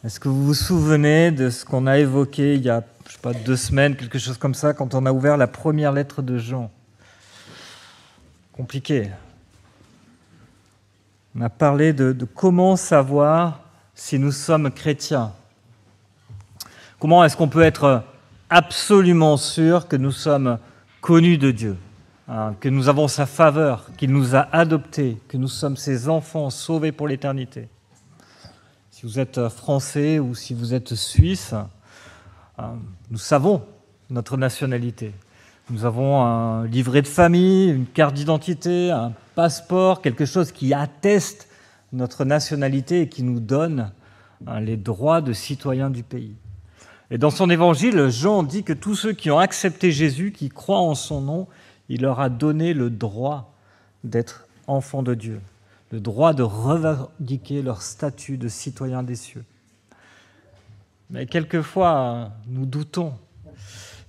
Est-ce que vous vous souvenez de ce qu'on a évoqué il y a, 2 semaines, quelque chose comme ça, quand on a ouvert la première lettre de Jean? Compliqué. On a parlé de comment savoir si nous sommes chrétiens. Comment est-ce qu'on peut être absolument sûr que nous sommes connus de Dieu, que nous avons sa faveur, qu'il nous a adoptés, que nous sommes ses enfants sauvés pour l'éternité? Si vous êtes français ou si vous êtes suisse, nous savons notre nationalité. Nous avons un livret de famille, une carte d'identité, un passeport, quelque chose qui atteste notre nationalité et qui nous donne les droits de citoyens du pays. Et dans son évangile, Jean dit que tous ceux qui ont accepté Jésus, qui croient en son nom, il leur a donné le droit d'être enfants de Dieu, le droit de revendiquer leur statut de citoyen des cieux. Mais quelquefois, nous doutons.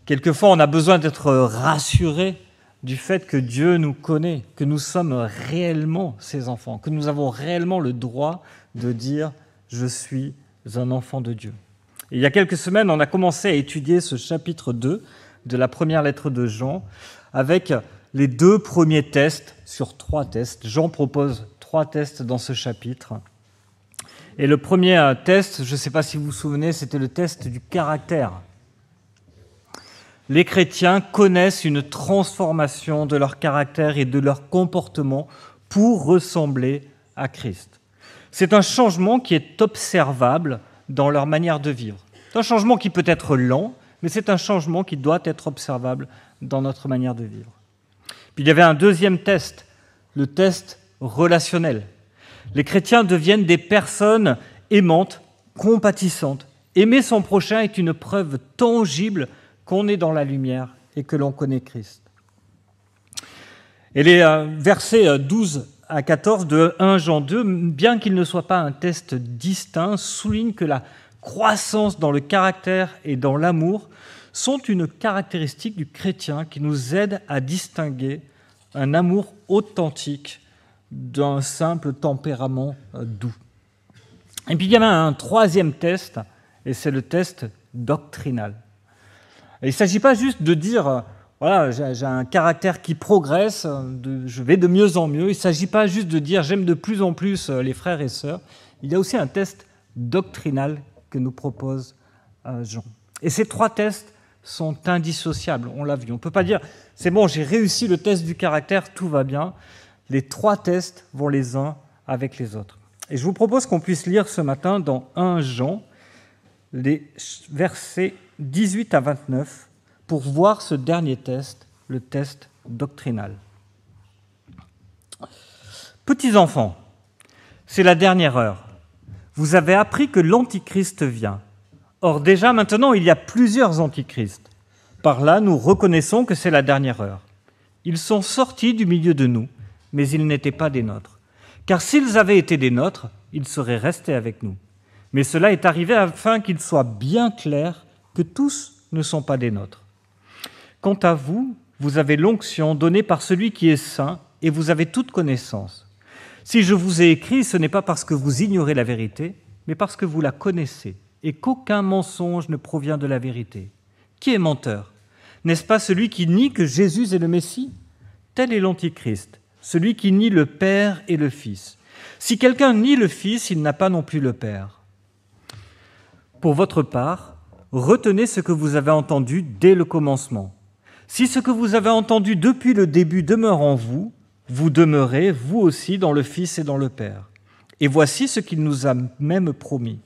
Quelquefois, on a besoin d'être rassurés du fait que Dieu nous connaît, que nous sommes réellement ses enfants, que nous avons réellement le droit de dire « Je suis un enfant de Dieu ». Et il y a quelques semaines, on a commencé à étudier ce chapitre 2 de la première lettre de Jean avec les 2 premiers tests sur 3 tests. Jean propose 3 tests dans ce chapitre. Et le premier test, je ne sais pas si vous vous souvenez, c'était le test du caractère. Les chrétiens connaissent une transformation de leur caractère et de leur comportement pour ressembler à Christ. C'est un changement qui est observable dans leur manière de vivre. C'est un changement qui peut être lent, mais c'est un changement qui doit être observable dans notre manière de vivre. Puis il y avait un deuxième test, le test relationnel. Les chrétiens deviennent des personnes aimantes, compatissantes. Aimer son prochain est une preuve tangible qu'on est dans la lumière et que l'on connaît Christ. Et les versets 12 à 14 de 1 Jean 2, bien qu'il ne soit pas un test distinct, soulignent que la croissance dans le caractère et dans l'amour sont une caractéristique du chrétien qui nous aide à distinguer un amour authentique d'un simple tempérament doux. Et puis il y avait un troisième test, et c'est le test doctrinal. Et il ne s'agit pas juste de dire voilà, j'ai un caractère qui progresse, je vais de mieux en mieux. Il ne s'agit pas juste de dire j'aime de plus en plus les frères et sœurs. Il y a aussi un test doctrinal que nous propose Jean. Et ces 3 tests sont indissociables, on l'a vu. On ne peut pas dire c'est bon, j'ai réussi le test du caractère, tout va bien. Les 3 tests vont les uns avec les autres. Et je vous propose qu'on puisse lire ce matin dans 1 Jean, les versets 18 à 29, pour voir ce dernier test, le test doctrinal. Petits enfants, c'est la dernière heure. Vous avez appris que l'Antichrist vient. Or déjà maintenant, il y a plusieurs Antichrists. Par là, nous reconnaissons que c'est la dernière heure. Ils sont sortis du milieu de nous, mais ils n'étaient pas des nôtres. Car s'ils avaient été des nôtres, ils seraient restés avec nous. Mais cela est arrivé afin qu'il soit bien clair que tous ne sont pas des nôtres. Quant à vous, vous avez l'onction donnée par celui qui est saint et vous avez toute connaissance. Si je vous ai écrit, ce n'est pas parce que vous ignorez la vérité, mais parce que vous la connaissez et qu'aucun mensonge ne provient de la vérité. Qui est menteur? N'est-ce pas celui qui nie que Jésus est le Messie? Tel est l'Antichrist, celui qui nie le Père et le Fils. Si quelqu'un nie le Fils, il n'a pas non plus le Père. Pour votre part, retenez ce que vous avez entendu dès le commencement. Si ce que vous avez entendu depuis le début demeure en vous, vous demeurez, vous aussi, dans le Fils et dans le Père. Et voici ce qu'il nous a même promis,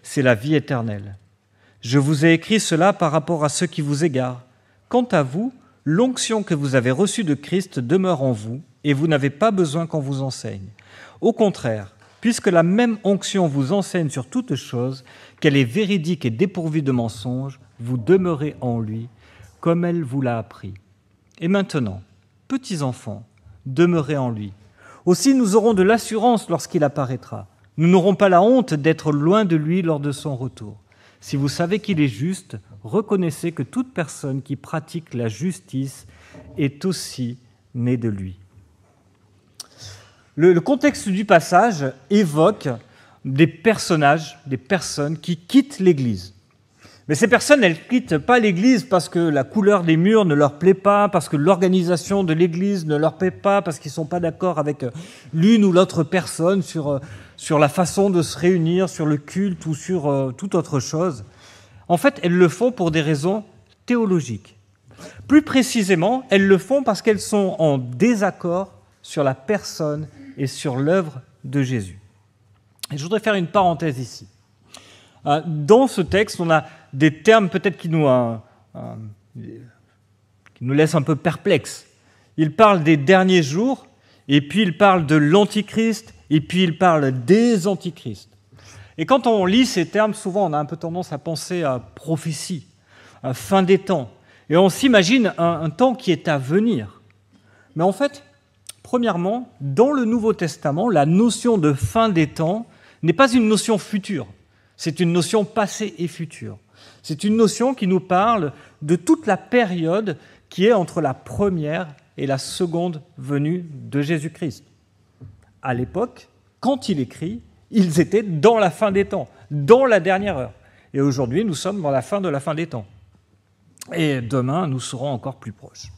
c'est la vie éternelle. Je vous ai écrit cela par rapport à ceux qui vous égarent. Quant à vous, l'onction que vous avez reçue de Christ demeure en vous, et vous n'avez pas besoin qu'on vous enseigne. Au contraire, puisque la même onction vous enseigne sur toutes choses, qu'elle est véridique et dépourvue de mensonges, vous demeurez en lui, comme elle vous l'a appris. Et maintenant, petits enfants, demeurez en lui. Aussi nous aurons de l'assurance lorsqu'il apparaîtra. Nous n'aurons pas la honte d'être loin de lui lors de son retour. Si vous savez qu'il est juste, reconnaissez que toute personne qui pratique la justice est aussi née de lui. Le contexte du passage évoque des personnages, des personnes qui quittent l'Église. Mais ces personnes, elles ne quittent pas l'Église parce que la couleur des murs ne leur plaît pas, parce que l'organisation de l'Église ne leur plaît pas, parce qu'ils ne sont pas d'accord avec l'une ou l'autre personne sur la façon de se réunir, sur le culte ou sur toute autre chose. En fait, elles le font pour des raisons théologiques. Plus précisément, elles le font parce qu'elles sont en désaccord sur la personne et sur l'œuvre de Jésus. Et je voudrais faire une parenthèse ici. Dans ce texte, on a des termes peut-être qui nous laissent un peu perplexes. Il parle des derniers jours, et puis il parle de l'Antichrist, et puis il parle des Antichrists. Et quand on lit ces termes, souvent on a un peu tendance à penser à prophétie, à fin des temps. Et on s'imagine un temps qui est à venir. Mais en fait, premièrement, dans le Nouveau Testament, la notion de fin des temps n'est pas une notion future. C'est une notion passée et future. C'est une notion qui nous parle de toute la période qui est entre la première et la seconde venue de Jésus-Christ. À l'époque, quand il écrit, ils étaient dans la fin des temps, dans la dernière heure. Et aujourd'hui, nous sommes dans la fin de la fin des temps. Et demain, nous serons encore plus proches.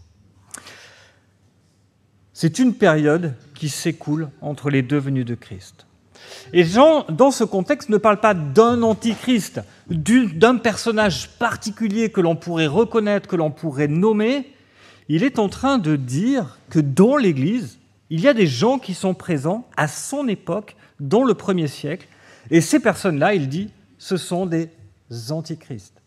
C'est une période qui s'écoule entre les deux venues de Christ. Et Jean, dans ce contexte, ne parle pas d'un antichrist, d'un personnage particulier que l'on pourrait reconnaître, que l'on pourrait nommer. Il est en train de dire que dans l'Église, il y a des gens qui sont présents à son époque, dans le 1er siècle, et ces personnes-là, il dit, ce sont des antichrists.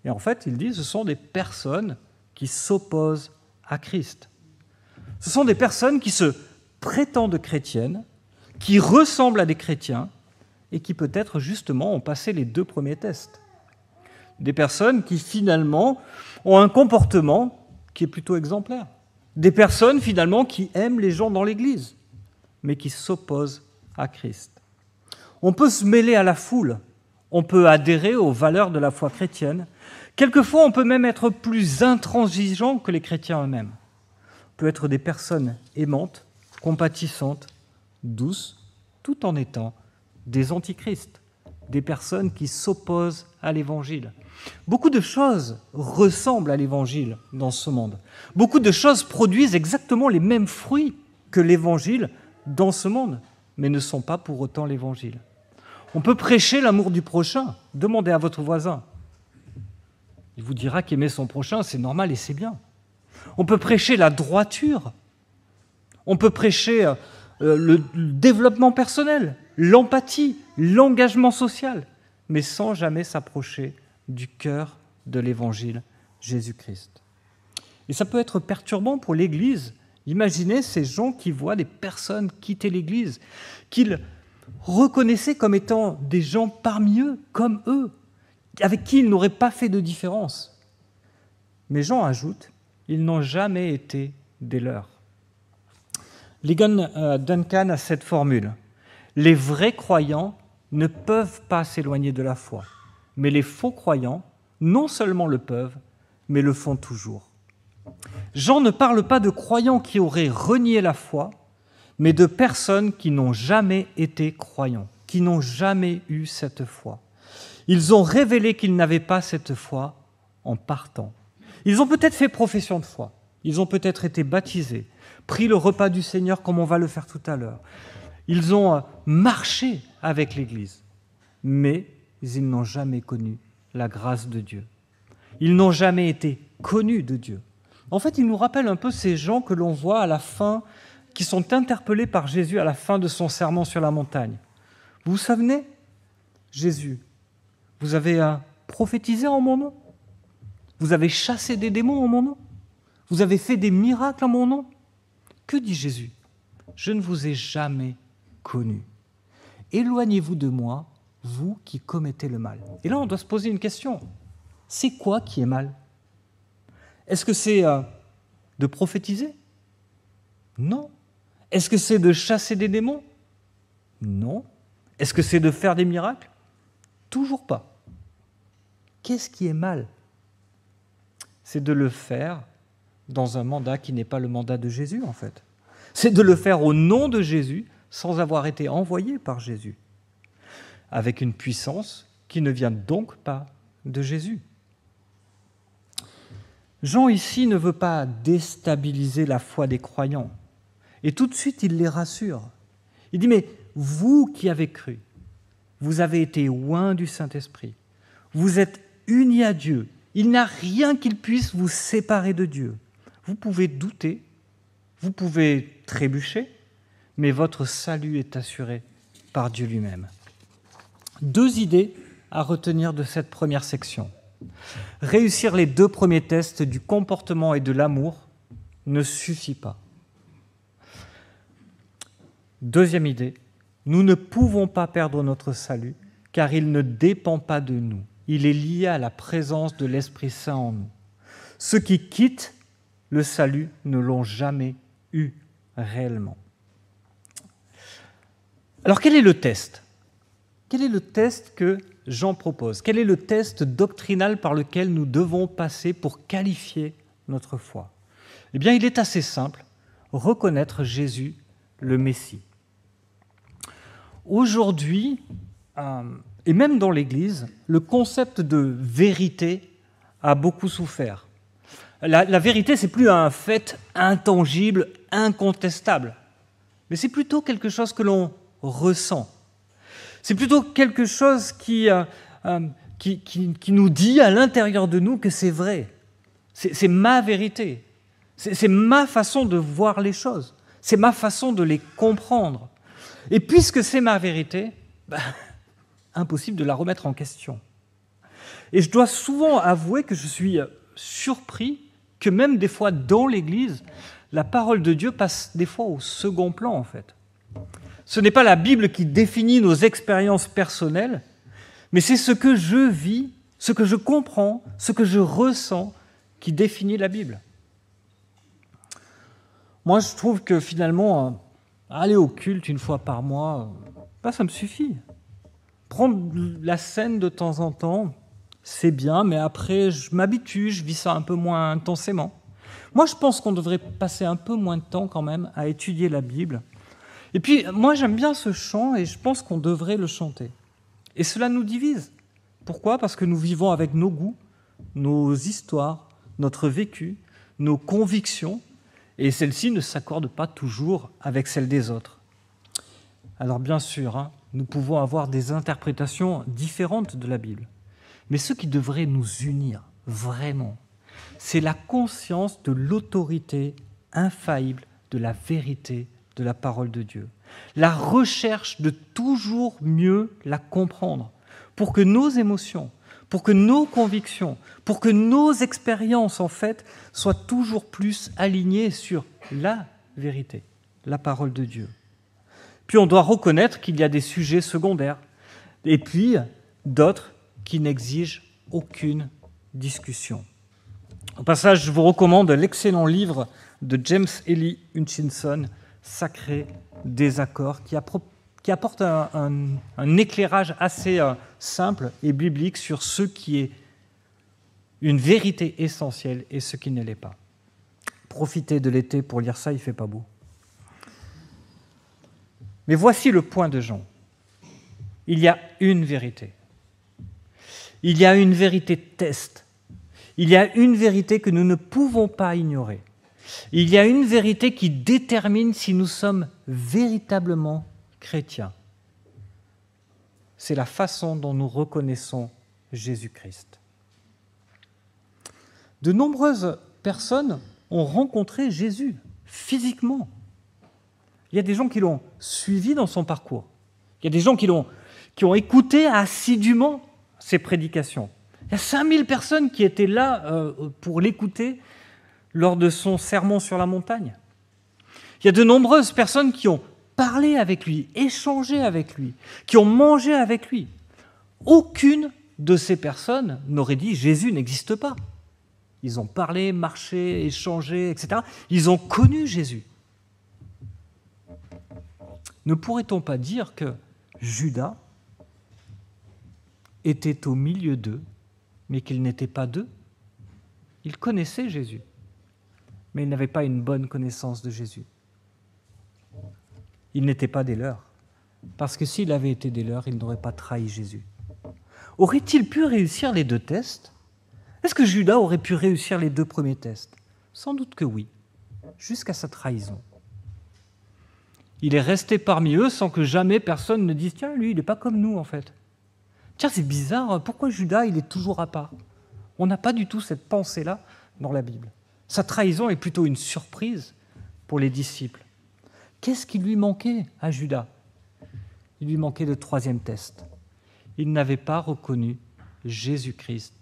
Et en fait, il dit, ce sont des personnes qui s'opposent à Christ. Ce sont des personnes qui se prétendent chrétiennes, qui ressemblent à des chrétiens et qui peut-être justement ont passé les 2 premiers tests. Des personnes qui finalement ont un comportement qui est plutôt exemplaire. Des personnes finalement qui aiment les gens dans l'Église, mais qui s'opposent à Christ. On peut se mêler à la foule, on peut adhérer aux valeurs de la foi chrétienne. Quelquefois, on peut même être plus intransigeant que les chrétiens eux-mêmes. On peut être des personnes aimantes, compatissantes, douces, tout en étant des antichrists, des personnes qui s'opposent à l'Évangile. Beaucoup de choses ressemblent à l'Évangile dans ce monde. Beaucoup de choses produisent exactement les mêmes fruits que l'Évangile dans ce monde, mais ne sont pas pour autant l'Évangile. On peut prêcher l'amour du prochain. Demandez à votre voisin. Il vous dira qu'aimer son prochain, c'est normal et c'est bien. On peut prêcher la droiture. On peut prêcher le développement personnel, l'empathie, l'engagement social, mais sans jamais s'approcher du cœur de l'Évangile, Jésus-Christ. Et ça peut être perturbant pour l'Église. Imaginez ces gens qui voient des personnes quitter l'Église, qu'ils reconnaissaient comme étant des gens parmi eux, comme eux, avec qui ils n'auraient pas fait de différence. Mais Jean ajoute, ils n'ont jamais été des leurs. Ligon Duncan a cette formule. Les vrais croyants ne peuvent pas s'éloigner de la foi, mais les faux croyants, non seulement le peuvent, mais le font toujours. Jean ne parle pas de croyants qui auraient renié la foi, mais de personnes qui n'ont jamais été croyants, qui n'ont jamais eu cette foi. Ils ont révélé qu'ils n'avaient pas cette foi en partant. Ils ont peut-être fait profession de foi, ils ont peut-être été baptisés, pris le repas du Seigneur comme on va le faire tout à l'heure. Ils ont marché avec l'Église, mais ils n'ont jamais connu la grâce de Dieu. Ils n'ont jamais été connus de Dieu. En fait, ils nous rappellent un peu ces gens que l'on voit à la fin, qui sont interpellés par Jésus à la fin de son sermon sur la montagne. Vous vous souvenez ? Jésus, vous avez prophétisé en mon nom ? Vous avez chassé des démons en mon nom ? Vous avez fait des miracles en mon nom ? Que dit Jésus ? Je ne vous ai jamais connu. Éloignez-vous de moi, vous qui commettez le mal. Et là, on doit se poser une question. C'est quoi qui est mal ? Est-ce que c'est de prophétiser ? Non. Est-ce que c'est de chasser des démons ? Non. Est-ce que c'est de faire des miracles ? Toujours pas. Qu'est-ce qui est mal ? C'est de le faire dans un mandat qui n'est pas le mandat de Jésus, en fait. C'est de le faire au nom de Jésus, sans avoir été envoyé par Jésus. avec une puissance qui ne vient donc pas de Jésus. Jean ici ne veut pas déstabiliser la foi des croyants. Et tout de suite, il les rassure. Il dit, mais vous qui avez cru, vous avez été oints du Saint-Esprit, vous êtes unis à Dieu, il n'y a rien qui puisse vous séparer de Dieu. Vous pouvez douter, vous pouvez trébucher, mais votre salut est assuré par Dieu lui-même. 2 idées à retenir de cette première section. Réussir les 2 premiers tests du comportement et de l'amour ne suffit pas. 2e idée, nous ne pouvons pas perdre notre salut car il ne dépend pas de nous. Il est lié à la présence de l'Esprit Saint en nous. Ceux qui quittent le salut ne l'ont jamais eu réellement. Alors quel est le test ? Quel est le test que Jean propose ? Quel est le test doctrinal par lequel nous devons passer pour qualifier notre foi ? Eh bien, il est assez simple, reconnaître Jésus, le Messie. Aujourd'hui, et même dans l'Église, le concept de vérité a beaucoup souffert. La vérité, c'est plus un fait intangible, incontestable, mais c'est plutôt quelque chose que l'on ressent. C'est plutôt quelque chose qui nous dit à l'intérieur de nous que c'est vrai. C'est ma vérité. C'est ma façon de voir les choses. C'est ma façon de les comprendre. Et puisque c'est ma vérité, impossible de la remettre en question. Et je dois souvent avouer que je suis surpris que même des fois dans l'Église, la parole de Dieu passe des fois au second plan en fait. Ce n'est pas la Bible qui définit nos expériences personnelles, mais c'est ce que je vis, ce que je comprends, ce que je ressens qui définit la Bible. Moi, je trouve que finalement, aller au culte une fois par mois, ça me suffit. Prendre la scène de temps en temps, c'est bien, mais après, je m'habitue, je vis ça un peu moins intensément. Moi, je pense qu'on devrait passer un peu moins de temps quand même à étudier la Bible. Et puis, moi, j'aime bien ce chant et je pense qu'on devrait le chanter. Et cela nous divise. Pourquoi ? Parce que nous vivons avec nos goûts, nos histoires, notre vécu, nos convictions, et celles-ci ne s'accordent pas toujours avec celles des autres. Alors bien sûr, nous pouvons avoir des interprétations différentes de la Bible, mais ce qui devrait nous unir vraiment, c'est la conscience de l'autorité infaillible de la vérité de la parole de Dieu, la recherche de toujours mieux la comprendre, pour que nos émotions, pour que nos convictions, pour que nos expériences, en fait, soient toujours plus alignées sur la vérité, la parole de Dieu. Puis on doit reconnaître qu'il y a des sujets secondaires, et puis d'autres qui n'exigent aucune discussion. Au passage, je vous recommande l'excellent livre de James Ely Hutchinson, Sacré désaccord, qui apporte un éclairage assez simple et biblique sur ce qui est une vérité essentielle et ce qui ne l'est pas. Profitez de l'été pour lire ça, il ne fait pas beau. Mais voici le point de Jean. Il y a une vérité. Il y a une vérité test. Il y a une vérité que nous ne pouvons pas ignorer. Il y a une vérité qui détermine si nous sommes véritablement chrétiens. C'est la façon dont nous reconnaissons Jésus-Christ. De nombreuses personnes ont rencontré Jésus physiquement. Il y a des gens qui l'ont suivi dans son parcours. Il y a des gens qui ont écouté assidûment ses prédications. Il y a 5000 personnes qui étaient là pour l'écouter lors de son sermon sur la montagne. Il y a de nombreuses personnes qui ont parlé avec lui, échangé avec lui, qui ont mangé avec lui. Aucune de ces personnes n'aurait dit « Jésus n'existe pas ». Ils ont parlé, marché, échangé, etc. Ils ont connu Jésus. Ne pourrait-on pas dire que Judas était au milieu d'eux, mais qu'il n'était pas d'eux ? Il connaissait Jésus, mais il n'avait pas une bonne connaissance de Jésus. Il n'était pas des leurs. Parce que s'il avait été des leurs, il n'aurait pas trahi Jésus. Aurait-il pu réussir les 2 tests? Est-ce que Judas aurait pu réussir les 2 premiers tests? Sans doute que oui, jusqu'à sa trahison. Il est resté parmi eux sans que jamais personne ne dise « Tiens, lui, il n'est pas comme nous, en fait. Tiens, c'est bizarre, pourquoi Judas, il est toujours à part ?» On n'a pas du tout cette pensée-là dans la Bible. Sa trahison est plutôt une surprise pour les disciples. Qu'est-ce qui lui manquait à Judas? Il lui manquait le 3e test. Il n'avait pas reconnu Jésus-Christ,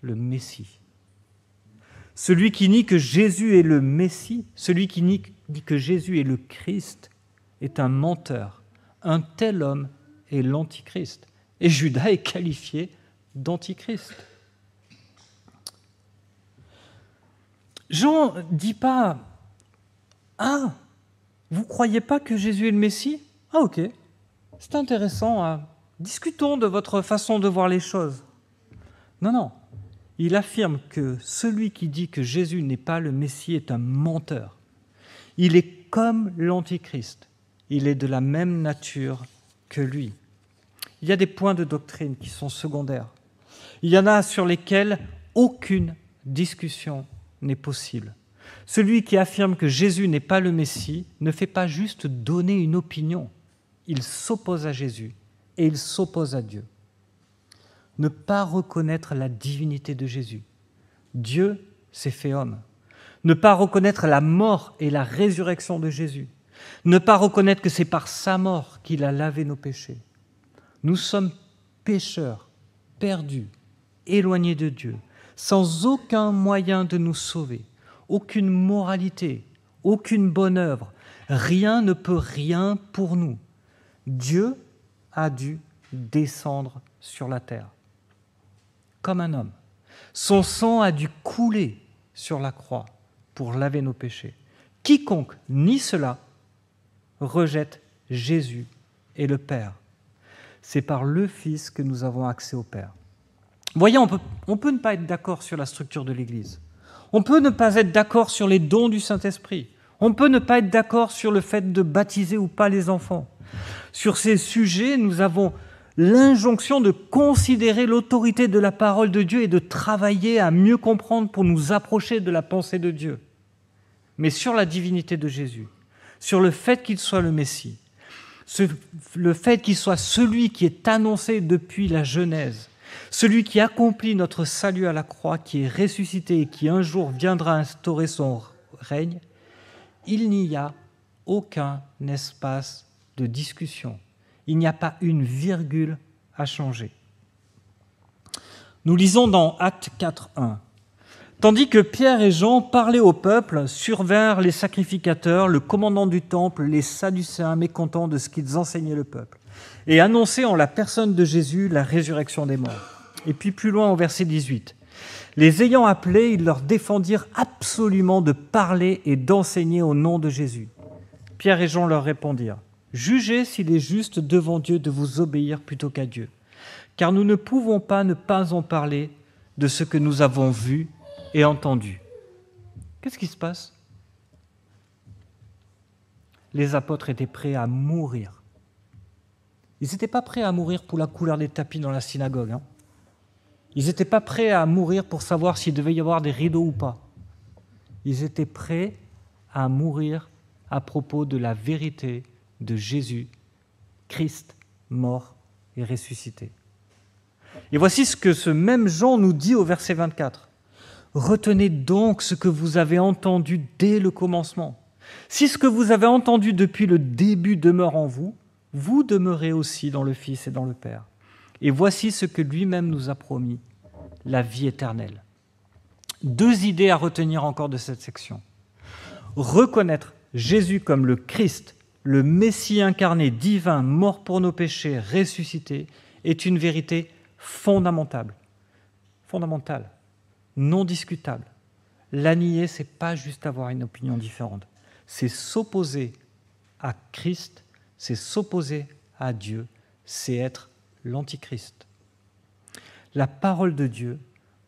le Messie. Celui qui nie que Jésus est le Messie, celui qui nie que Jésus est le Christ, est un menteur. Un tel homme est l'Antichrist. Et Judas est qualifié d'Antichrist. Jean ne dit pas « Ah, vous ne croyez pas que Jésus est le Messie? Ah ok, c'est intéressant, hein. Discutons de votre façon de voir les choses. » Non, il affirme que celui qui dit que Jésus n'est pas le Messie est un menteur. Il est comme l'Antichrist, il est de la même nature que lui. Il y a des points de doctrine qui sont secondaires. Il y en a sur lesquels aucune discussion n'est possible. Celui qui affirme que Jésus n'est pas le Messie ne fait pas juste donner une opinion. Il s'oppose à Jésus et il s'oppose à Dieu. Ne pas reconnaître la divinité de Jésus. Dieu s'est fait homme. Ne pas reconnaître la mort et la résurrection de Jésus. Ne pas reconnaître que c'est par sa mort qu'il a lavé nos péchés. Nous sommes pécheurs, perdus, éloignés de Dieu, sans aucun moyen de nous sauver, aucune moralité, aucune bonne œuvre. Rien ne peut rien pour nous. Dieu a dû descendre sur la terre, comme un homme. Son sang a dû couler sur la croix pour laver nos péchés. Quiconque nie cela rejette Jésus et le Père. C'est par le Fils que nous avons accès au Père. Voyez, on peut ne pas être d'accord sur la structure de l'Église. On peut ne pas être d'accord sur les dons du Saint-Esprit. On peut ne pas être d'accord sur le fait de baptiser ou pas les enfants. Sur ces sujets, nous avons l'injonction de considérer l'autorité de la parole de Dieu et de travailler à mieux comprendre pour nous approcher de la pensée de Dieu. Mais sur la divinité de Jésus, sur le fait qu'il soit le Messie, le fait qu'il soit celui qui est annoncé depuis la Genèse, celui qui accomplit notre salut à la croix, qui est ressuscité et qui un jour viendra instaurer son règne, il n'y a aucun espace de discussion. Il n'y a pas une virgule à changer. Nous lisons dans Actes 4:1. Tandis que Pierre et Jean parlaient au peuple, survinrent les sacrificateurs, le commandant du temple, les Sadducéens mécontents de ce qu'ils enseignaient le peuple, et annonçaient en la personne de Jésus la résurrection des morts. Et puis plus loin au verset 18, les ayant appelés, ils leur défendirent absolument de parler et d'enseigner au nom de Jésus. Pierre et Jean leur répondirent, « Jugez s'il est juste devant Dieu de vous obéir plutôt qu'à Dieu, car nous ne pouvons pas ne pas en parler de ce que nous avons vu et entendu. » Qu'est-ce qui se passe? Les apôtres étaient prêts à mourir. Ils n'étaient pas prêts à mourir pour la couleur des tapis dans la synagogue. Ils n'étaient pas prêts à mourir pour savoir s'il devait y avoir des rideaux ou pas. Ils étaient prêts à mourir à propos de la vérité de Jésus, Christ, mort et ressuscité. Et voici ce que ce même Jean nous dit au verset 24. « Retenez donc ce que vous avez entendu dès le commencement. Si ce que vous avez entendu depuis le début demeure en vous, vous demeurez aussi dans le Fils et dans le Père. Et voici ce que lui-même nous a promis, la vie éternelle. » 2 idées à retenir encore de cette section. Reconnaître Jésus comme le Christ, le Messie incarné, divin, mort pour nos péchés, ressuscité, est une vérité fondamentale, non discutable. La nier, ce n'est pas juste avoir une opinion différente, c'est s'opposer à Christ, c'est s'opposer à Dieu, c'est être l'Antichrist. La parole de Dieu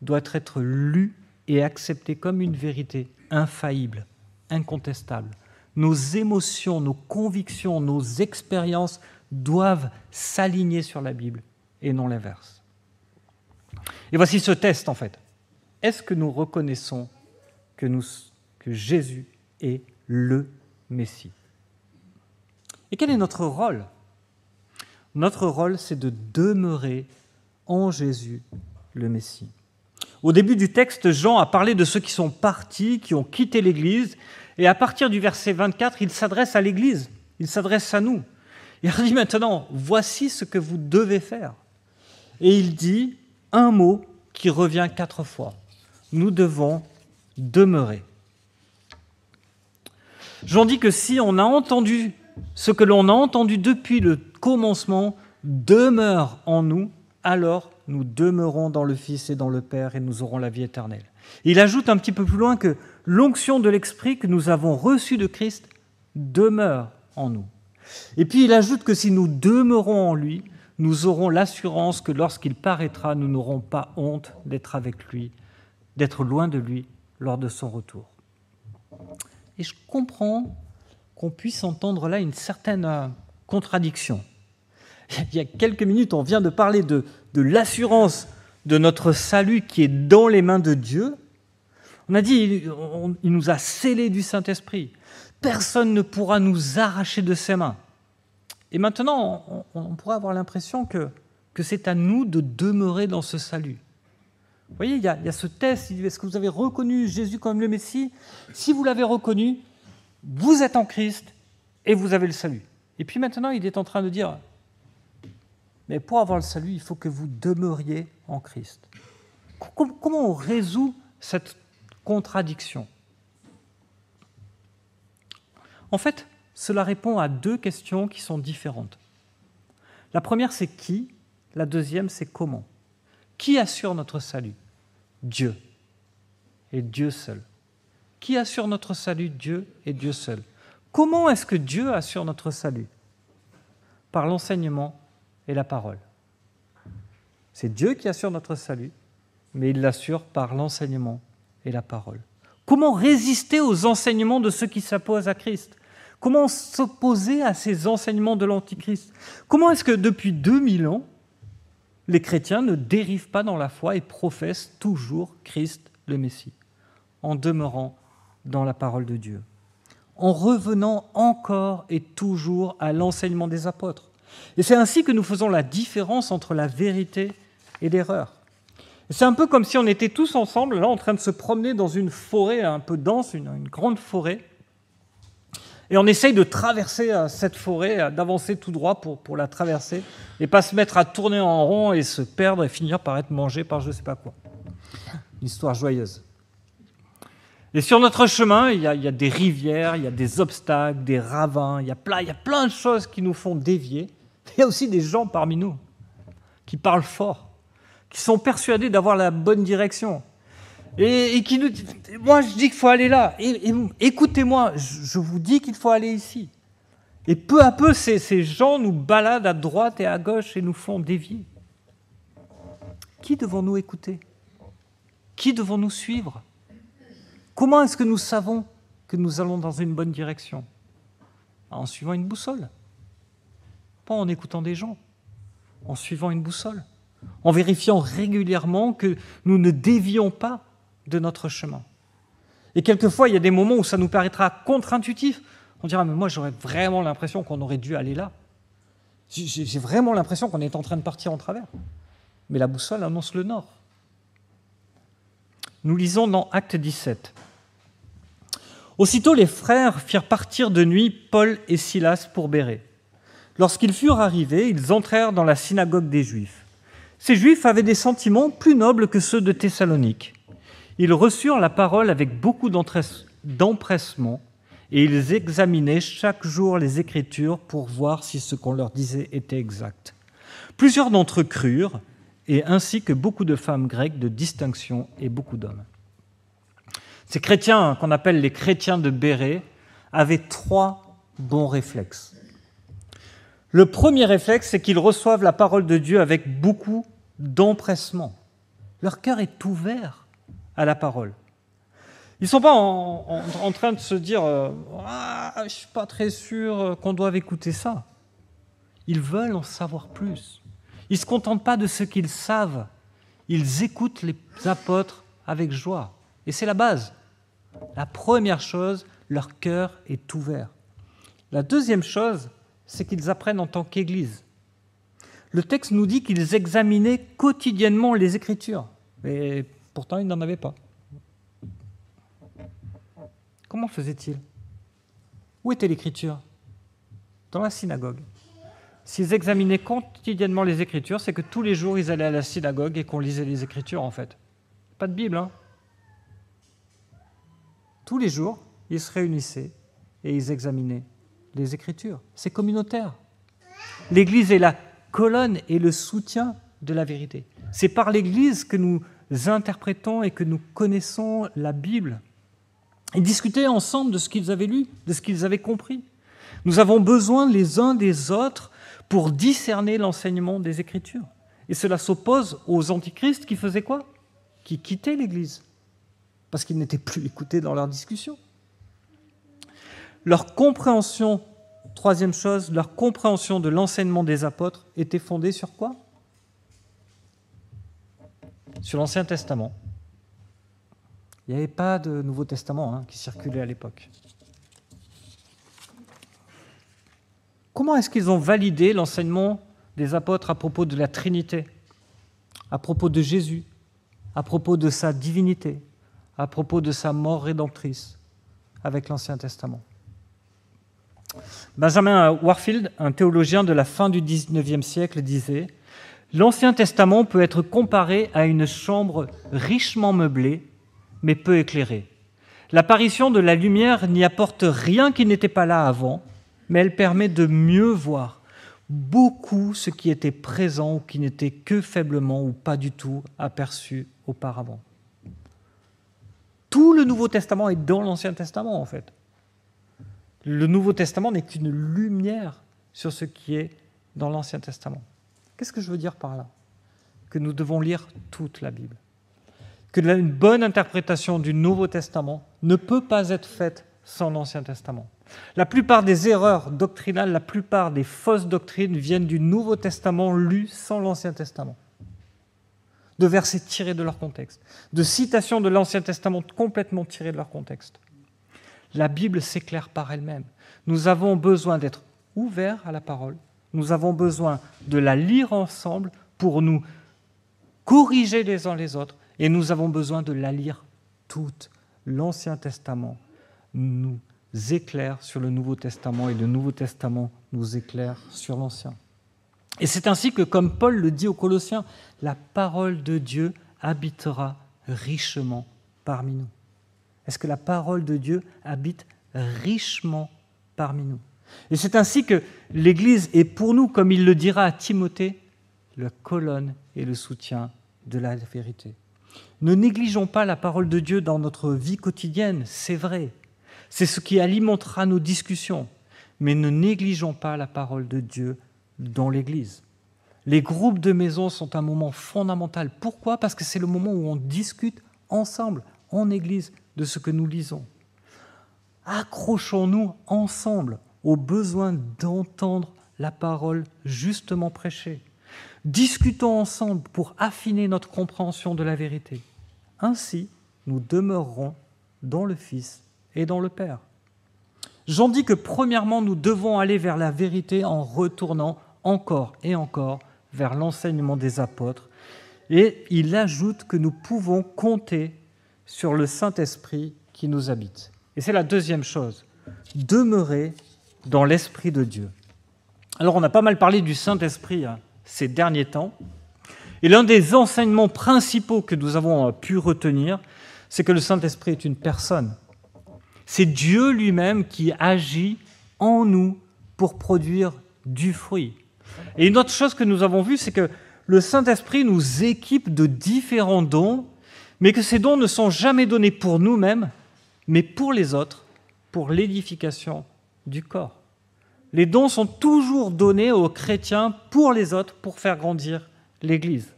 doit être lue et acceptée comme une vérité infaillible, incontestable. Nos émotions, nos convictions, nos expériences doivent s'aligner sur la Bible et non l'inverse. Et voici ce test en fait. Est-ce que nous reconnaissons que Jésus est le Messie? Et quel est notre rôle? Notre rôle, c'est de demeurer en Jésus, le Messie. Au début du texte, Jean a parlé de ceux qui sont partis, qui ont quitté l'Église, et à partir du verset 24, il s'adresse à l'Église, il s'adresse à nous. Il leur dit maintenant, voici ce que vous devez faire. Et il dit un mot qui revient 4 fois. Nous devons demeurer. Jean dit que si on a entendu ce que l'on a entendu depuis le commencement demeure en nous, alors nous demeurons dans le Fils et dans le Père et nous aurons la vie éternelle. Il ajoute un petit peu plus loin que l'onction de l'Esprit que nous avons reçue de Christ demeure en nous. Et puis il ajoute que si nous demeurons en lui, nous aurons l'assurance que lorsqu'il paraîtra, nous n'aurons pas honte d'être avec lui, d'être loin de lui lors de son retour. Et je comprends qu'on puisse entendre là une certaine contradiction. Il y a quelques minutes, on vient de parler de l'assurance de notre salut qui est dans les mains de Dieu. On a dit, il nous a scellés du Saint-Esprit. Personne ne pourra nous arracher de ses mains. Et maintenant, on pourrait avoir l'impression que c'est à nous de demeurer dans ce salut. Vous voyez, il y a ce test, est-ce que vous avez reconnu Jésus comme le Messie? Si vous l'avez reconnu, vous êtes en Christ et vous avez le salut. Et puis maintenant, il est en train de dire, mais pour avoir le salut, il faut que vous demeuriez en Christ. Comment on résout cette contradiction? En fait, cela répond à 2 questions qui sont différentes. La première, c'est qui? La deuxième, c'est comment? Qui assure notre salut? Dieu. Et Dieu seul. Qui assure notre salut? Dieu et Dieu seul. Comment est-ce que Dieu assure notre salut? Par l'enseignement et la parole. C'est Dieu qui assure notre salut, mais il l'assure par l'enseignement et la parole. Comment résister aux enseignements de ceux qui s'opposent à Christ? Comment s'opposer à ces enseignements de l'Antichrist? Comment est-ce que depuis 2000 ans, les chrétiens ne dérivent pas dans la foi et professent toujours Christ le Messie? En demeurant dans la parole de Dieu, en revenant encore et toujours à l'enseignement des apôtres. Et c'est ainsi que nous faisons la différence entre la vérité et l'erreur. Et c'est un peu comme si on était tous ensemble, là, en train de se promener dans une forêt un peu dense, une grande forêt, et on essaye de traverser cette forêt, d'avancer tout droit pour la traverser, et pas se mettre à tourner en rond et se perdre et finir par être mangé par je ne sais pas quoi. Une histoire joyeuse. Et sur notre chemin, il y a des rivières, il y a des obstacles, des ravins, il y a plein de choses qui nous font dévier. Il y a aussi des gens parmi nous qui parlent fort, qui sont persuadés d'avoir la bonne direction. Et qui nous disent, moi je dis qu'il faut aller là, et écoutez-moi, je vous dis qu'il faut aller ici. Et peu à peu, ces gens nous baladent à droite et à gauche et nous font dévier. Qui devons-nous écouter? Qui devons-nous suivre? Comment est-ce que nous savons que nous allons dans une bonne direction? En suivant une boussole. Pas en écoutant des gens, en suivant une boussole. En vérifiant régulièrement que nous ne dévions pas de notre chemin. Et quelquefois, il y a des moments où ça nous paraîtra contre-intuitif. On dira, mais moi j'aurais vraiment l'impression qu'on aurait dû aller là. J'ai vraiment l'impression qu'on est en train de partir en travers. Mais la boussole annonce le nord. Nous lisons dans Actes 17. Aussitôt les frères firent partir de nuit Paul et Silas pour Bérée. Lorsqu'ils furent arrivés, ils entrèrent dans la synagogue des Juifs. Ces Juifs avaient des sentiments plus nobles que ceux de Thessalonique. Ils reçurent la parole avec beaucoup d'empressement et ils examinaient chaque jour les Écritures pour voir si ce qu'on leur disait était exact. Plusieurs d'entre eux crurent, et ainsi que beaucoup de femmes grecques de distinction et beaucoup d'hommes. Ces chrétiens, qu'on appelle les chrétiens de Bérée, avaient 3 bons réflexes. Le premier réflexe, c'est qu'ils reçoivent la parole de Dieu avec beaucoup d'empressement. Leur cœur est ouvert à la parole. Ils ne sont pas en train de se dire « Ah, je ne suis pas très sûr qu'on doive écouter ça ». Ils veulent en savoir plus. Ils ne se contentent pas de ce qu'ils savent. Ils écoutent les apôtres avec joie. Et c'est la base. La première chose, leur cœur est ouvert. La deuxième chose, c'est qu'ils apprennent en tant qu'Église. Le texte nous dit qu'ils examinaient quotidiennement les Écritures. Et pourtant, ils n'en avaient pas. Comment faisaient-ils? Où était l'Écriture? Dans la synagogue. S'ils examinaient quotidiennement les Écritures, c'est que tous les jours, ils allaient à la synagogue et qu'on lisait les Écritures, en fait. Pas de Bible, hein? Tous les jours, ils se réunissaient et ils examinaient les Écritures. C'est communautaire. L'Église est la colonne et le soutien de la vérité. C'est par l'Église que nous interprétons et que nous connaissons la Bible. Ils discutaient ensemble de ce qu'ils avaient lu, de ce qu'ils avaient compris. Nous avons besoin les uns des autres pour discerner l'enseignement des Écritures. Et cela s'oppose aux antichrists qui faisaient quoi? Qui quittaient l'Église, parce qu'ils n'étaient plus écoutés dans leurs discussions. Leur compréhension, troisième chose, leur compréhension de l'enseignement des apôtres était fondée sur quoi? Sur l'Ancien Testament. Il n'y avait pas de Nouveau Testament qui circulait à l'époque. Comment est-ce qu'ils ont validé l'enseignement des apôtres à propos de la Trinité, à propos de Jésus, à propos de sa divinité, à propos de sa mort rédemptrice avec l'Ancien Testament? Benjamin Warfield, un théologien de la fin du XIXe siècle, disait « L'Ancien Testament peut être comparé à une chambre richement meublée, mais peu éclairée. L'apparition de la lumière n'y apporte rien qui n'était pas là avant, mais elle permet de mieux voir beaucoup ce qui était présent ou qui n'était que faiblement ou pas du tout aperçu auparavant. » Tout le Nouveau Testament est dans l'Ancien Testament, en fait. Le Nouveau Testament n'est qu'une lumière sur ce qui est dans l'Ancien Testament. Qu'est-ce que je veux dire par là? Que nous devons lire toute la Bible. Que une bonne interprétation du Nouveau Testament ne peut pas être faite sans l'Ancien Testament. La plupart des erreurs doctrinales, la plupart des fausses doctrines viennent du Nouveau Testament lu sans l'Ancien Testament. De versets tirés de leur contexte, de citations de l'Ancien Testament complètement tirées de leur contexte. La Bible s'éclaire par elle-même. Nous avons besoin d'être ouverts à la parole. Nous avons besoin de la lire ensemble pour nous corriger les uns les autres. Et nous avons besoin de la lire toute. L'Ancien Testament nous éclaire sur le Nouveau Testament et le Nouveau Testament nous éclaire sur l'Ancien. Et c'est ainsi que, comme Paul le dit aux Colossiens, la parole de Dieu habitera richement parmi nous. Est-ce que la parole de Dieu habite richement parmi nous? Et c'est ainsi que l'Église est pour nous, comme il le dira à Timothée, la colonne et le soutien de la vérité. Ne négligeons pas la parole de Dieu dans notre vie quotidienne, c'est vrai. C'est ce qui alimentera nos discussions. Mais ne négligeons pas la parole de Dieu dans l'Église. Les groupes de maison sont un moment fondamental. Pourquoi? Parce que c'est le moment où on discute ensemble, en Église, de ce que nous lisons. Accrochons-nous ensemble au besoin d'entendre la parole justement prêchée. Discutons ensemble pour affiner notre compréhension de la vérité. Ainsi, nous demeurerons dans le Fils et dans le Père. Jean dit que premièrement, nous devons aller vers la vérité en retournant encore et encore vers l'enseignement des apôtres. Et il ajoute que nous pouvons compter sur le Saint-Esprit qui nous habite. Et c'est la deuxième chose, demeurer dans l'Esprit de Dieu. Alors on a pas mal parlé du Saint-Esprit ces derniers temps, et l'un des enseignements principaux que nous avons pu retenir, c'est que le Saint-Esprit est une personne. C'est Dieu lui-même qui agit en nous pour produire du fruit. Et une autre chose que nous avons vue, c'est que le Saint-Esprit nous équipe de différents dons, mais que ces dons ne sont jamais donnés pour nous-mêmes, mais pour les autres, pour l'édification du corps. Les dons sont toujours donnés aux chrétiens pour les autres, pour faire grandir l'Église.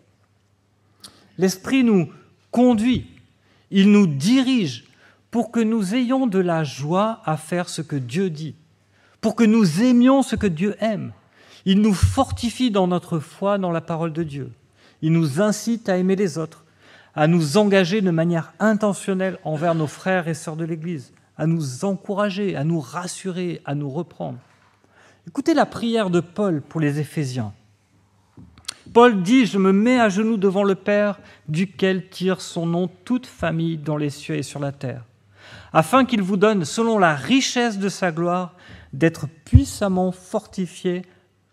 L'Esprit nous conduit, il nous dirige pour que nous ayons de la joie à faire ce que Dieu dit, pour que nous aimions ce que Dieu aime. Il nous fortifie dans notre foi dans la parole de Dieu. Il nous incite à aimer les autres, à nous engager de manière intentionnelle envers nos frères et sœurs de l'Église, à nous encourager, à nous rassurer, à nous reprendre. Écoutez la prière de Paul pour les Éphésiens. Paul dit « Je me mets à genoux devant le Père, duquel tire son nom toute famille dans les cieux et sur la terre, afin qu'il vous donne, selon la richesse de sa gloire, d'être puissamment fortifiés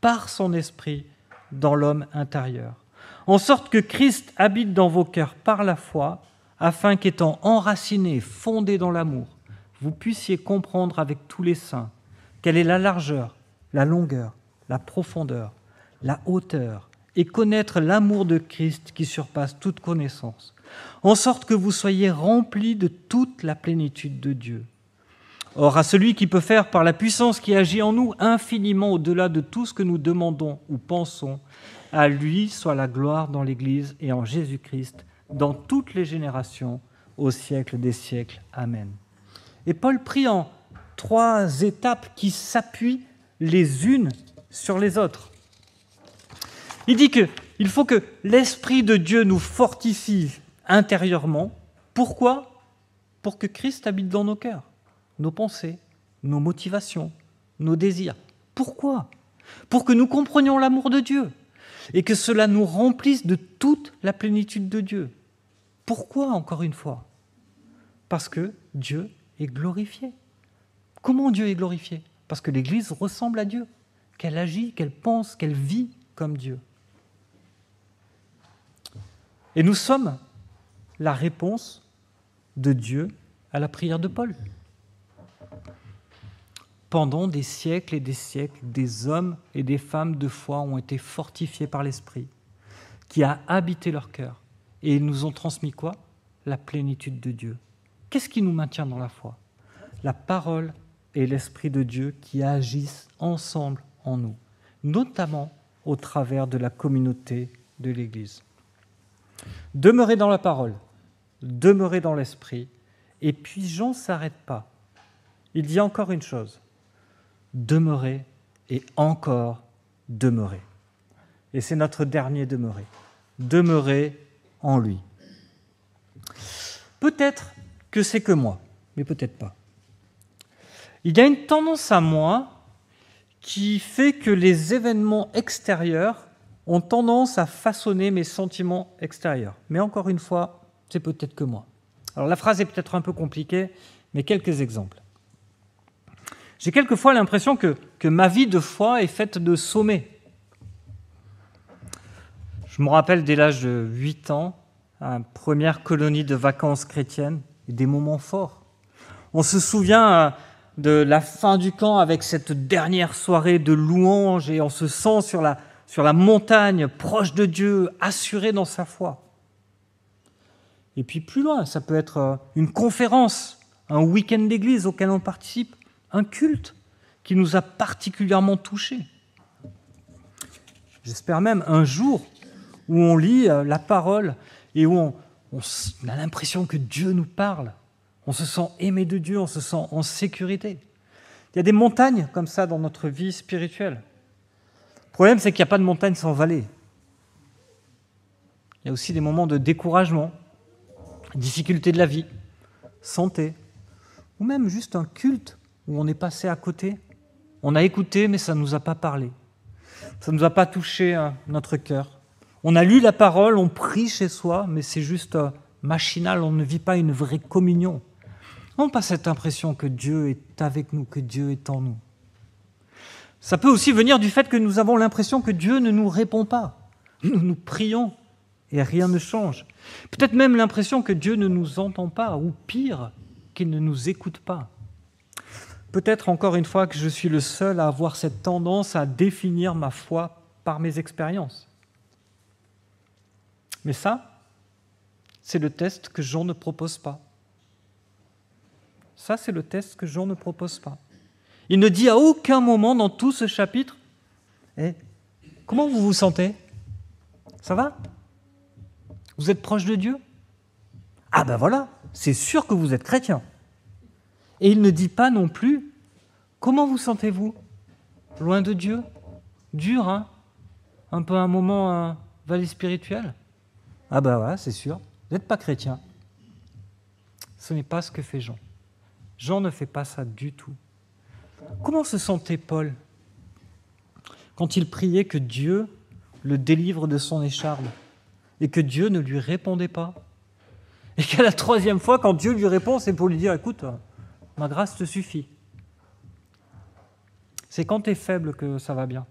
par son esprit dans l'homme intérieur, en sorte que Christ habite dans vos cœurs par la foi, afin qu'étant enracinés, fondés dans l'amour, vous puissiez comprendre avec tous les saints quelle est la largeur, la longueur, la profondeur, la hauteur, et connaître l'amour de Christ qui surpasse toute connaissance, en sorte que vous soyez remplis de toute la plénitude de Dieu. Or, à celui qui peut faire, par la puissance qui agit en nous, infiniment au-delà de tout ce que nous demandons ou pensons, à lui soit la gloire dans l'Église et en Jésus-Christ, dans toutes les générations, au siècle des siècles. Amen. Et Paul prie en 3 étapes qui s'appuient les unes sur les autres. Il dit qu'il faut que l'Esprit de Dieu nous fortifie intérieurement. Pourquoi ? Pour que Christ habite dans nos cœurs, nos pensées, nos motivations, nos désirs. Pourquoi ? Pour que nous comprenions l'amour de Dieu et que cela nous remplisse de toute la plénitude de Dieu. Pourquoi, encore une fois ? Parce que Dieu est glorifié. Comment Dieu est glorifié ? Parce que l'Église ressemble à Dieu, qu'elle agit, qu'elle pense, qu'elle vit comme Dieu. Et nous sommes la réponse de Dieu à la prière de Paul. Pendant des siècles et des siècles, des hommes et des femmes de foi ont été fortifiés par l'Esprit, qui a habité leur cœur. Et ils nous ont transmis quoi ? La plénitude de Dieu. Qu'est-ce qui nous maintient dans la foi ? La parole et l'Esprit de Dieu qui agissent ensemble en nous, notamment au travers de la communauté de l'Église. Demeurez dans la parole, demeurez dans l'Esprit, et puis Jean ne s'arrête pas. Il dit encore une chose, demeurez et encore demeurez. Et c'est notre dernier demeurez. Demeurez en lui. Peut-être que c'est que moi, mais peut-être pas. Il y a une tendance à moi qui fait que les événements extérieurs ont tendance à façonner mes sentiments extérieurs. Mais encore une fois, c'est peut-être que moi. Alors la phrase est peut-être un peu compliquée, mais quelques exemples. J'ai quelquefois l'impression que ma vie de foi est faite de sommets. Je me rappelle dès l'âge de 8 ans, à la première colonie de vacances chrétiennes, et des moments forts. On se souvient de la fin du camp avec cette dernière soirée de louanges et on se sent sur la montagne, proche de Dieu, assuré dans sa foi. Et puis plus loin, ça peut être une conférence, un week-end d'église auquel on participe, un culte qui nous a particulièrement touchés. J'espère même un jour où on lit la parole et où on a l'impression que Dieu nous parle. On se sent aimé de Dieu, on se sent en sécurité. Il y a des montagnes comme ça dans notre vie spirituelle. Le problème, c'est qu'il n'y a pas de montagne sans vallée. Il y a aussi des moments de découragement, difficultés de la vie, santé, ou même juste un culte où on est passé à côté. On a écouté, mais ça ne nous a pas parlé. Ça ne nous a pas touché notre cœur. On a lu la parole, on prie chez soi, mais c'est juste machinal, on ne vit pas une vraie communion. On n'a pas cette impression que Dieu est avec nous, que Dieu est en nous. Ça peut aussi venir du fait que nous avons l'impression que Dieu ne nous répond pas. Nous prions et rien ne change. Peut-être même l'impression que Dieu ne nous entend pas, ou pire, qu'il ne nous écoute pas. Peut-être encore une fois que je suis le seul à avoir cette tendance à définir ma foi par mes expériences. Mais ça, c'est le test que Jean ne propose pas. Ça, c'est le test que Jean ne propose pas. Il ne dit à aucun moment dans tout ce chapitre « Comment vous vous sentez ? Ça va ? Vous êtes proche de Dieu ? Ah ben voilà, c'est sûr que vous êtes chrétien. » Et il ne dit pas non plus « Comment vous sentez-vous ? Loin de Dieu ? Dur, hein? Un peu un moment vallée spirituelle? Ah bah ouais, c'est sûr. Vous n'êtes pas chrétien. Ce n'est pas ce que fait Jean. Jean ne fait pas ça du tout. Comment se sentait Paul quand il priait que Dieu le délivre de son écharpe et que Dieu ne lui répondait pas? Et qu'à la troisième fois, quand Dieu lui répond, c'est pour lui dire « Écoute, ma grâce te suffit ». C'est quand tu es faible que ça va bien.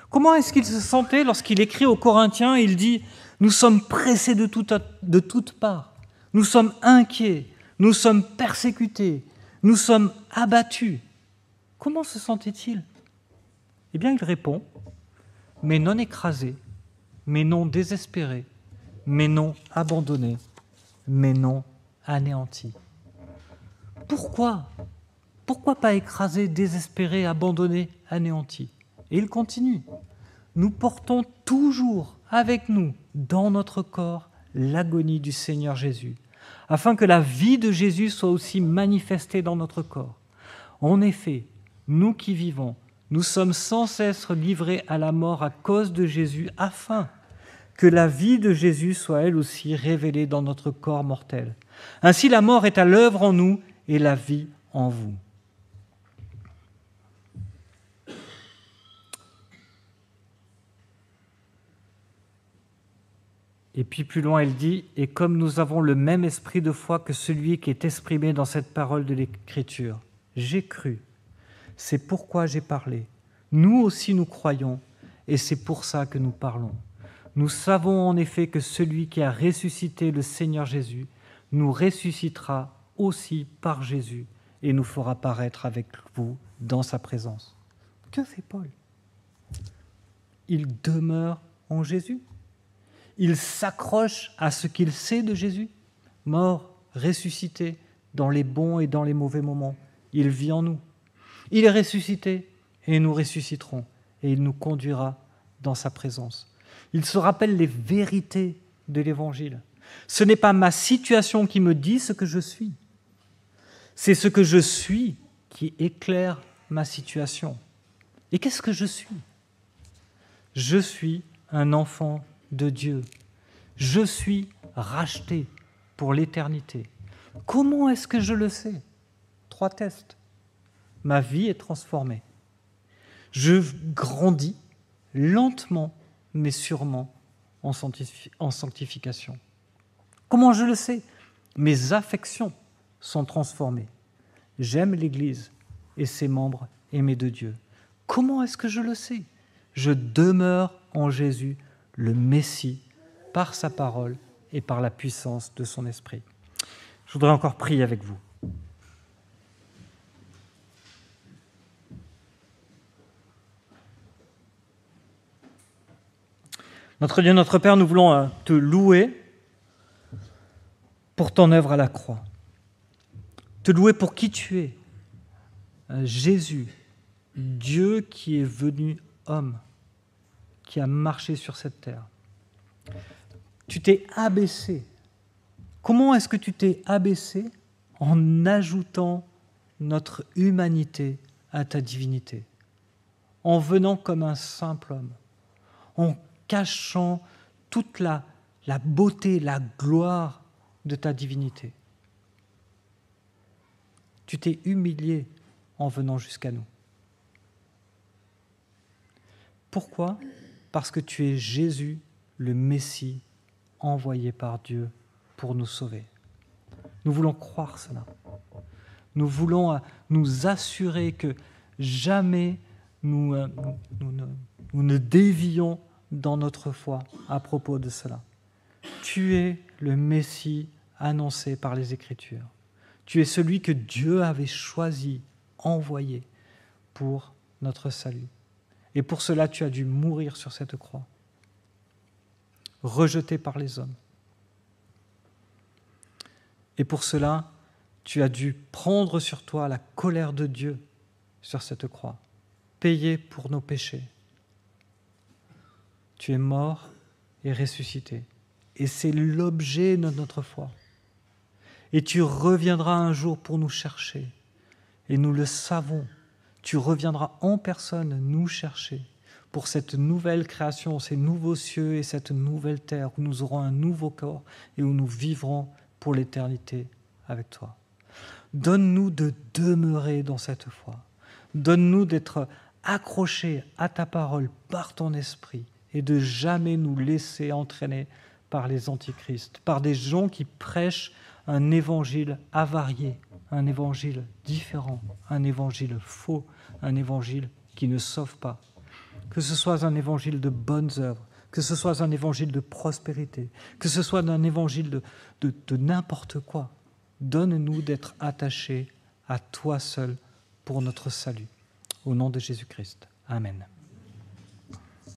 Comment est-ce qu'il se sentait lorsqu'il écrit aux Corinthiens, il dit « Nous sommes pressés de toutes parts, nous sommes inquiets, nous sommes persécutés, nous sommes abattus ». Comment se sentait-il? Eh bien, il répond « Mais non écrasé, mais non désespéré, mais non abandonné, mais non anéanti ». Pourquoi? Pourquoi pas écrasé, désespéré, abandonné, anéanti? Et il continue. Nous portons toujours avec nous, dans notre corps, l'agonie du Seigneur Jésus, afin que la vie de Jésus soit aussi manifestée dans notre corps. En effet, nous qui vivons, nous sommes sans cesse livrés à la mort à cause de Jésus, afin que la vie de Jésus soit elle aussi révélée dans notre corps mortel. Ainsi, la mort est à l'œuvre en nous et la vie en vous. Et puis plus loin, elle dit « Et comme nous avons le même esprit de foi que celui qui est exprimé dans cette parole de l'Écriture, j'ai cru, c'est pourquoi j'ai parlé. Nous aussi nous croyons, et c'est pour ça que nous parlons. Nous savons en effet que celui qui a ressuscité le Seigneur Jésus nous ressuscitera aussi par Jésus et nous fera paraître avec vous dans sa présence. » Que fait Paul? Il demeure en Jésus. Il s'accroche à ce qu'il sait de Jésus, mort, ressuscité, dans les bons et dans les mauvais moments. Il vit en nous. Il est ressuscité et nous ressusciterons et il nous conduira dans sa présence. Il se rappelle les vérités de l'Évangile. Ce n'est pas ma situation qui me dit ce que je suis. C'est ce que je suis qui éclaire ma situation. Et qu'est-ce que je suis? Je suis un enfant de Dieu. Je suis racheté pour l'éternité. Comment est-ce que je le sais? 3 tests. Ma vie est transformée. Je grandis lentement, mais sûrement en sanctification. Comment je le sais? Mes affections sont transformées. J'aime l'Église et ses membres aimés de Dieu. Comment est-ce que je le sais? Je demeure en Jésus, le Messie, par sa parole et par la puissance de son esprit. Je voudrais encore prier avec vous. Notre Dieu, notre Père, nous voulons te louer pour ton œuvre à la croix. Te louer pour qui tu es. Jésus, Dieu qui est venu homme, qui a marché sur cette terre. Tu t'es abaissé. Comment est-ce que tu t'es abaissé? En ajoutant notre humanité à ta divinité, en venant comme un simple homme, en cachant toute la beauté, la gloire de ta divinité. Tu t'es humilié en venant jusqu'à nous. Pourquoi? Parce que tu es Jésus, le Messie, envoyé par Dieu pour nous sauver. Nous voulons croire cela. Nous voulons nous assurer que jamais nous ne dévions dans notre foi à propos de cela. Tu es le Messie annoncé par les Écritures. Tu es celui que Dieu avait choisi, envoyé pour notre salut. Et pour cela, tu as dû mourir sur cette croix, rejeté par les hommes. Et pour cela, tu as dû prendre sur toi la colère de Dieu sur cette croix, payer pour nos péchés. Tu es mort et ressuscité. Et c'est l'objet de notre foi. Et tu reviendras un jour pour nous chercher. Et nous le savons. Tu reviendras en personne nous chercher pour cette nouvelle création, ces nouveaux cieux et cette nouvelle terre où nous aurons un nouveau corps et où nous vivrons pour l'éternité avec toi. Donne-nous de demeurer dans cette foi. Donne-nous d'être accrochés à ta parole par ton esprit et de jamais nous laisser entraîner par les antichrists, par des gens qui prêchent un évangile avarié, un évangile différent, un évangile faux, un évangile qui ne sauve pas. Que ce soit un évangile de bonnes œuvres, que ce soit un évangile de prospérité, que ce soit un évangile de n'importe quoi. Donne-nous d'être attachés à toi seul pour notre salut. Au nom de Jésus-Christ. Amen.